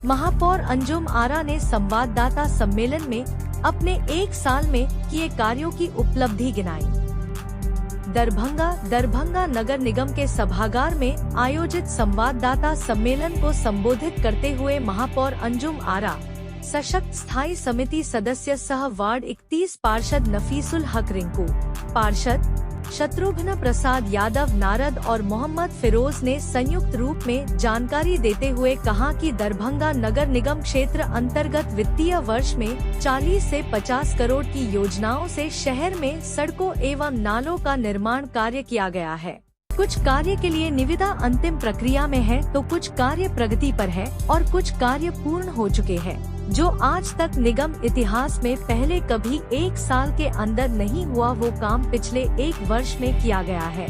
महापौर अंजुम आरा ने संवाददाता सम्मेलन में अपने 1 साल में किए कार्यों की उपलब्धि गिनाई। दरभंगा नगर निगम के सभागार में आयोजित संवाददाता सम्मेलन को संबोधित करते हुए महापौर अंजुम आरा, सशक्त स्थायी समिति सदस्य सह वार्ड 31 पार्षद नफीसुल हक रिंकू, पार्षद शत्रुघ्न प्रसाद यादव नारद और मोहम्मद फिरोज ने संयुक्त रूप में जानकारी देते हुए कहा कि दरभंगा नगर निगम क्षेत्र अंतर्गत वित्तीय वर्ष में 40 से 50 करोड़ की योजनाओं से शहर में सड़कों एवं नालों का निर्माण कार्य किया गया है। कुछ कार्य के लिए निविदा अंतिम प्रक्रिया में है तो कुछ कार्य प्रगति पर है और कुछ कार्य पूर्ण हो चुके हैं, जो आज तक निगम इतिहास में पहले कभी 1 साल के अंदर नहीं हुआ। वो काम पिछले 1 वर्ष में किया गया है।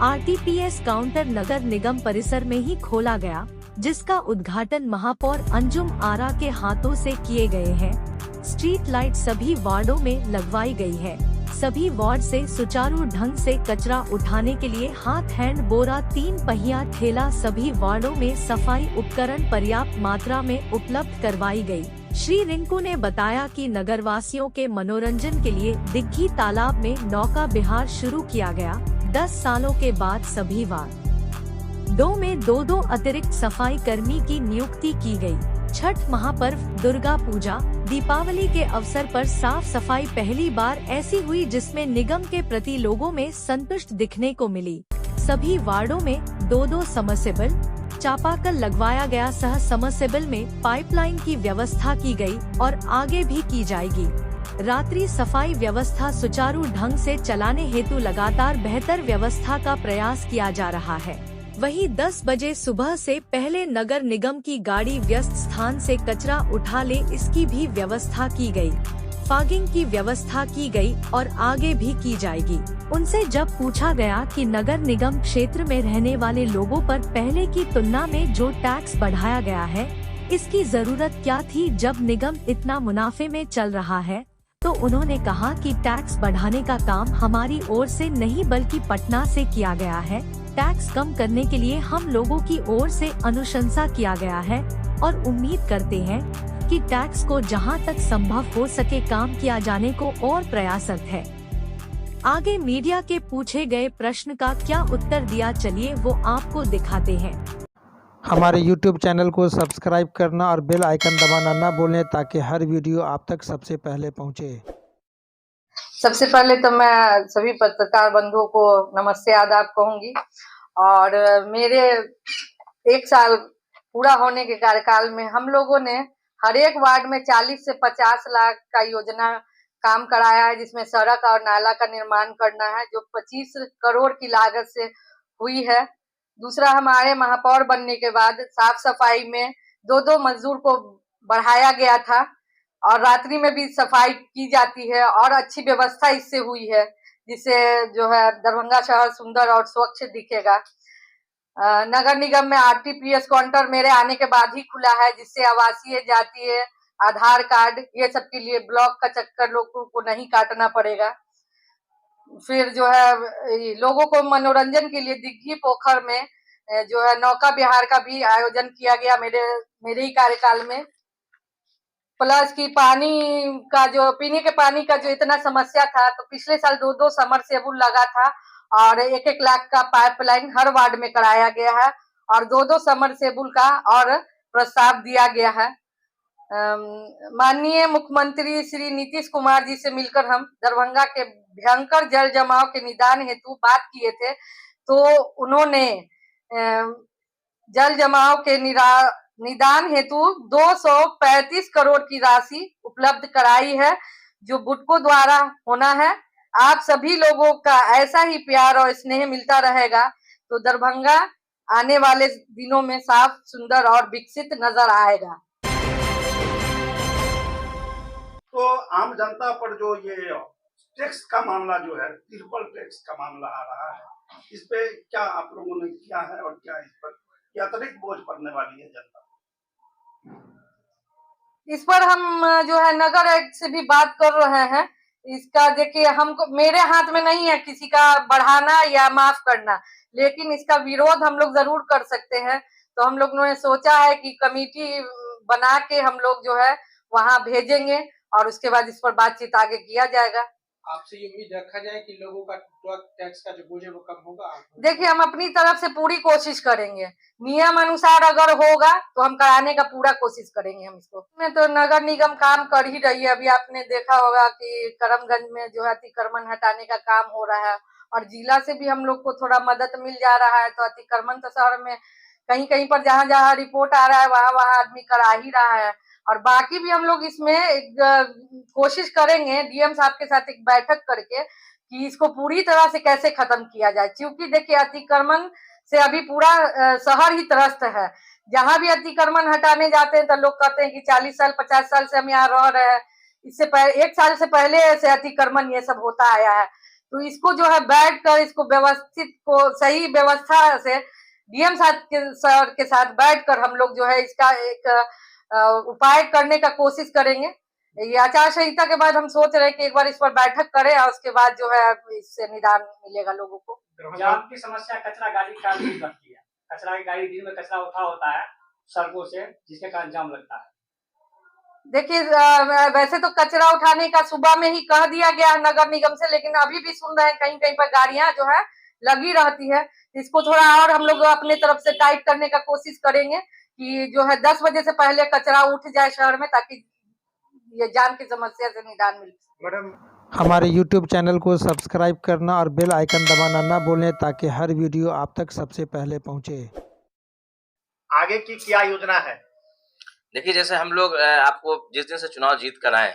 आरटीपीएस काउंटर नगर निगम परिसर में ही खोला गया, जिसका उद्घाटन महापौर अंजुम आरा के हाथों से किए गए हैं। स्ट्रीट लाइट सभी वार्डों में लगवाई गई है। सभी वार्ड से सुचारू ढंग से कचरा उठाने के लिए हाथ हैंड बोरा 3 पहिया ठेला सभी वार्डों में सफाई उपकरण पर्याप्त मात्रा में उपलब्ध करवाई गई। श्री रिंकू ने बताया कि नगरवासियों के मनोरंजन के लिए दिग्घी तालाब में नौका विहार शुरू किया गया। 10 सालों के बाद सभी वार्ड 2 में 2 अतिरिक्त सफाई कर्मी की नियुक्ति की गई। छठ महापर्व, दुर्गा पूजा, दीपावली के अवसर पर साफ सफाई पहली बार ऐसी हुई जिसमें निगम के प्रति लोगों में संतुष्ट दिखने को मिली। सभी वार्डों में 2 समरसेबल चापाकल लगवाया गया। सह समरसेबल में पाइपलाइन की व्यवस्था की गई और आगे भी की जाएगी। रात्रि सफाई व्यवस्था सुचारू ढंग से चलाने हेतु लगातार बेहतर व्यवस्था का प्रयास किया जा रहा है। वहीं 10 बजे सुबह से पहले नगर निगम की गाड़ी व्यस्त स्थान से कचरा उठा ले, इसकी भी व्यवस्था की गई। फॉगिंग की व्यवस्था की गई और आगे भी की जाएगी। उनसे जब पूछा गया कि नगर निगम क्षेत्र में रहने वाले लोगों पर पहले की तुलना में जो टैक्स बढ़ाया गया है, इसकी जरूरत क्या थी जब निगम इतना मुनाफे में चल रहा है, तो उन्होंने कहा कि टैक्स बढ़ाने का काम हमारी ओर से नहीं बल्कि पटना से किया गया है। टैक्स कम करने के लिए हम लोगों की ओर से अनुशंसा किया गया है और उम्मीद करते हैं कि टैक्स को जहां तक संभव हो सके काम किया जाने को और प्रयासरत है। आगे मीडिया के पूछे गए प्रश्न का क्या उत्तर दिया, चलिए वो आपको दिखाते हैं। हमारे YouTube चैनल को सब्सक्राइब करना और बेल आइकन दबाना ना भूलें ताकि हर वीडियो आप तक सबसे पहले पहुंचे। सबसे पहले तो मैं सभी पत्रकार बंधुओं को नमस्ते आदाब कहूंगी और मेरे 1 साल पूरा होने के कार्यकाल में हम लोगों ने हर एक वार्ड में 40 से 50 लाख का योजना काम कराया है, जिसमें सड़क और नाला का निर्माण करना है, जो 25 करोड़ की लागत से हुई है। दूसरा, हमारे महापौर बनने के बाद साफ सफाई में 2 मजदूर को बढ़ाया गया था और रात्रि में भी सफाई की जाती है और अच्छी व्यवस्था इससे हुई है, जिससे जो है दरभंगा शहर सुंदर और स्वच्छ दिखेगा। नगर निगम में आरटीपीएस काउंटर मेरे आने के बाद ही खुला है, जिससे आवासीय, जातीय, आधार कार्ड ये सब के लिए ब्लॉक का चक्कर लोगों को नहीं काटना पड़ेगा। फिर जो है लोगों को मनोरंजन के लिए दिग्घी पोखर में जो है नौका विहार का भी आयोजन किया गया मेरे ही कार्यकाल में। प्लस की पानी का जो पीने के पानी का जो इतना समस्या था, तो पिछले साल 2 समरसेबुल लगा था और 1-1 लाख का पाइपलाइन हर वार्ड में कराया गया है और 2 समरसेबुल का और प्रस्ताव दिया गया है। माननीय मुख्यमंत्री श्री नीतीश कुमार जी से मिलकर हम दरभंगा के भयंकर जल जमाव के निदान हेतु बात किए थे, तो उन्होंने जल जमाव के निदान हेतु 235 करोड़ की राशि उपलब्ध कराई है, जो बुडको द्वारा होना है। आप सभी लोगों का ऐसा ही प्यार और स्नेह मिलता रहेगा तो दरभंगा आने वाले दिनों में साफ, सुंदर और विकसित नजर आएगा। तो आम जनता पर जो ये टैक्स का मामला जो है, ट्रिपल टैक्स का मामला आ रहा है, इस पे क्या आप लोगों ने किया है और क्या इस पर अतिरिक्त बोझ पड़ने वाली है जनता? इस पर हम जो है नगर आयुक्त से भी बात कर रहे हैं। इसका देखिए, हमको मेरे हाथ में नहीं है किसी का बढ़ाना या माफ करना, लेकिन इसका विरोध हम लोग जरूर कर सकते हैं। तो हम लोगों ने सोचा है कि कमेटी बना के हम लोग जो है वहाँ भेजेंगे और उसके बाद इस पर बातचीत आगे किया जाएगा। आपसे ये उम्मीद रखा जाए कि लोगों का टैक्स का जो बोझ है वो कम होगा। देखिए, हम अपनी तरफ से पूरी कोशिश करेंगे, नियम अनुसार अगर होगा तो हम कराने का पूरा कोशिश करेंगे हम इसको। में तो नगर निगम काम कर ही रही है। अभी आपने देखा होगा कि करमगंज में जो है अतिक्रमण हटाने का काम हो रहा है और जिला से भी हम लोग को थोड़ा मदद मिल जा रहा है। तो अतिक्रमण तो शहर में कहीं कहीं पर जहाँ जहाँ रिपोर्ट आ रहा है वहाँ आदमी करा ही रहा है। और बाकी भी हम लोग इसमें एक कोशिश करेंगे डीएम साहब के साथ एक बैठक करके कि इसको पूरी तरह से कैसे खत्म किया जाए, क्योंकि देखिए अतिक्रमण से अभी पूरा शहर ही त्रस्त है। जहां भी अतिक्रमण हटाने जाते हैं तो लोग कहते हैं कि 40 साल 50 साल से हम यहाँ रह रहे हैं, इससे पहले 1 साल से पहले से अतिक्रमण ये सब होता आया है। तो इसको जो है बैठ कर इसको व्यवस्थित को सही व्यवस्था से डीएम साहब के साथ बैठ कर हम लोग जो है इसका एक उपाय करने का कोशिश करेंगे। ये आचार संहिता के बाद हम सोच रहे हैं कि एक बार इस पर बैठक करें और उसके बाद जो है इससे निदान मिलेगा लोगों को। जाम की समस्या कचरा गाड़ी का भी करती है। कचरा की गाड़ी दिन में कचरा उठा होता है सड़कों से, जिसके कारण जाम लगता है। देखिए, वैसे तो कचरा उठाने का सुबह में ही कह दिया गया है नगर निगम से, लेकिन अभी भी सुन रहे हैं कहीं कहीं पर गाड़ियां जो है लगी रहती है। इसको थोड़ा और हम लोग अपने तरफ से टाइट करने का कोशिश करेंगे कि जो है 10 बजे से पहले कचरा उठ जाए शहर में, ताकि ये जाम की समस्या से निदान मिल सके। मैडम, हमारे YouTube चैनल को सब्सक्राइब करना और बेल आइकन दबाना ना भूलें ताकि हर वीडियो आप तक सबसे पहले पहुंचे। आगे की क्या योजना है? देखिए, जैसे हम लोग आपको जिस दिन से चुनाव जीत कर आए,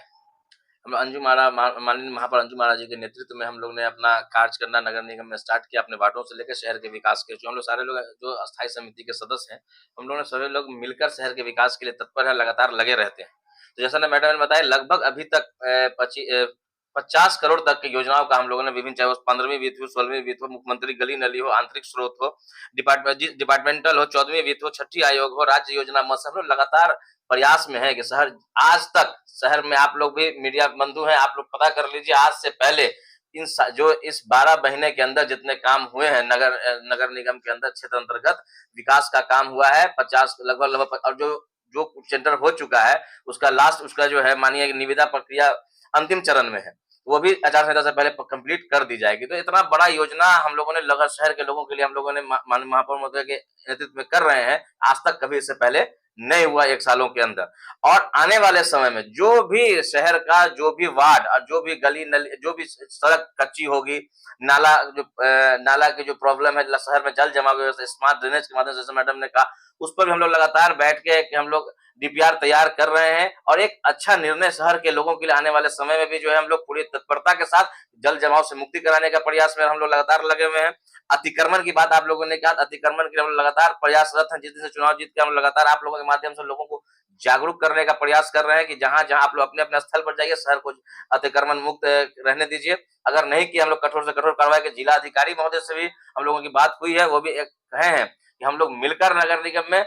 हम अंजुम आरा माननीय महापौर अंजुम आरा जी के नेतृत्व में हम लोग ने अपना कार्य करना नगर निगम में स्टार्ट किया। अपने वार्डों से लेकर शहर के विकास के जो हम लोग सारे लोग जो अस्थायी समिति के सदस्य हैं, हम लोग ने सभी लोग मिलकर शहर के विकास के लिए तत्पर है, लगातार लगे रहते हैं। तो जैसा मैडम ने बताया, लगभग अभी तक 50 करोड़ तक की योजनाओं का हम लोगों ने विभिन्न, चाहे वो 15वीं वित्त हो, 16वीं वित्त हो, मुख्यमंत्री गली नली हो, आंतरिक स्रोत हो, डिपार्टमेंटल हो, 14वीं वित्त हो, 6ठी आयोग हो, राज्य योजना मत, हम लोग लगातार प्रयास में है कि शहर आज तक शहर में, आप लोग भी मीडिया बंधु हैं, आप लोग पता कर लीजिए, आज से पहले जो इस 12 महीने के अंदर जितने काम हुए हैं नगर निगम के अंदर क्षेत्र अंतर्गत विकास का काम हुआ है 50 लगभग, और जो सेंटर हो चुका है उसका जो है मानिए निविदा प्रक्रिया अंतिम चरण में है, वो भी आचार संहिता से पहले कंप्लीट कर दी जाएगी। तो इतना बड़ा योजना हम लोगों ने लगा शहर के लोगों के लिए हम लोगों ने माननीय महापौर महोदय के नेतृत्व में कर रहे हैं, आज तक कभी इससे पहले नहीं हुआ 1 सालों के अंदर। और आने वाले समय में जो भी शहर का जो भी वार्ड और जो भी गली नली, जो भी सड़क कच्ची होगी, नाला की जो प्रॉब्लम है शहर में जल जमाव, स्मार्ट ड्रेनेज के माध्यम से मैडम ने कहा, उस पर भी हम लोग लगातार बैठ के हम लोग डीपीआर तैयार कर रहे हैं और एक अच्छा निर्णय शहर के लोगों के लिए आने वाले समय में भी जो है हम लोग पूरी तत्परता के साथ जल जमाव से मुक्ति कराने का प्रयास में हम लोग लगातार लगे हुए हैं। अतिक्रमण की बात आप लोगों ने कहा, अतिक्रमण के लिए हम लगातार प्रयासरत हैं। जिस दिन से चुनाव जीत के हम लगातार आप लोगों के माध्यम से लोगों को जागरूक करने का प्रयास कर रहे हैं कि जहां जहां आप लोग अपने अपने स्थल पर जाइए, शहर को अतिक्रमण मुक्त रहने दीजिए। अगर नहीं कि हम लोग कठोर से कठोर कार्रवाई के जिला अधिकारी महोदय से भी हम लोगों की बात हुई है, वो भी कहे हैं कि हम लोग मिलकर नगर निगम में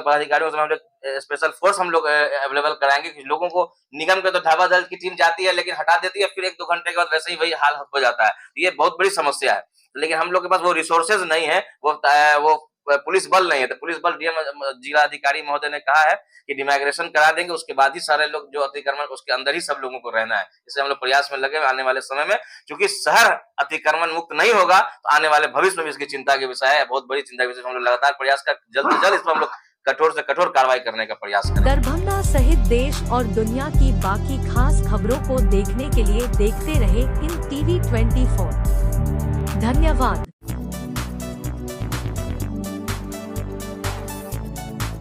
पदाधिकारियों से हम लोग स्पेशल फोर्स हम लोग अवेलेबल कराएंगे कि लोगों को निगम के तो ढाबा दल की टीम जाती है लेकिन हटा देती है, फिर 1-2 घंटे के बाद वैसे ही वही हाल हो जाता है। ये बहुत बड़ी समस्या है, लेकिन हम लोग के पास वो रिसोर्सेज नहीं है, वो पुलिस बल नहीं है। तो पुलिस बल जिला अधिकारी महोदय ने कहा है कि डिमाइग्रेशन करा देंगे, उसके बाद ही सारे लोग जो अतिक्रमण उसके अंदर ही सब लोगों को रहना है। इससे हम लोग प्रयास में लगे आने वाले समय में, क्योंकि शहर अतिक्रमण मुक्त नहीं होगा तो आने वाले भविष्य में भी इसकी चिंता के विषय है, बहुत बड़ी चिंता के विषय। हम लोग लगातार प्रयास कर जल्द से जल्द इस पर हम लोग कठोर से कठोर कार्रवाई करने का प्रयास करें। दरभंगा सहित देश और दुनिया की बाकी खास खबरों को देखने के लिए देखते रहे इन TV 24। धन्यवाद।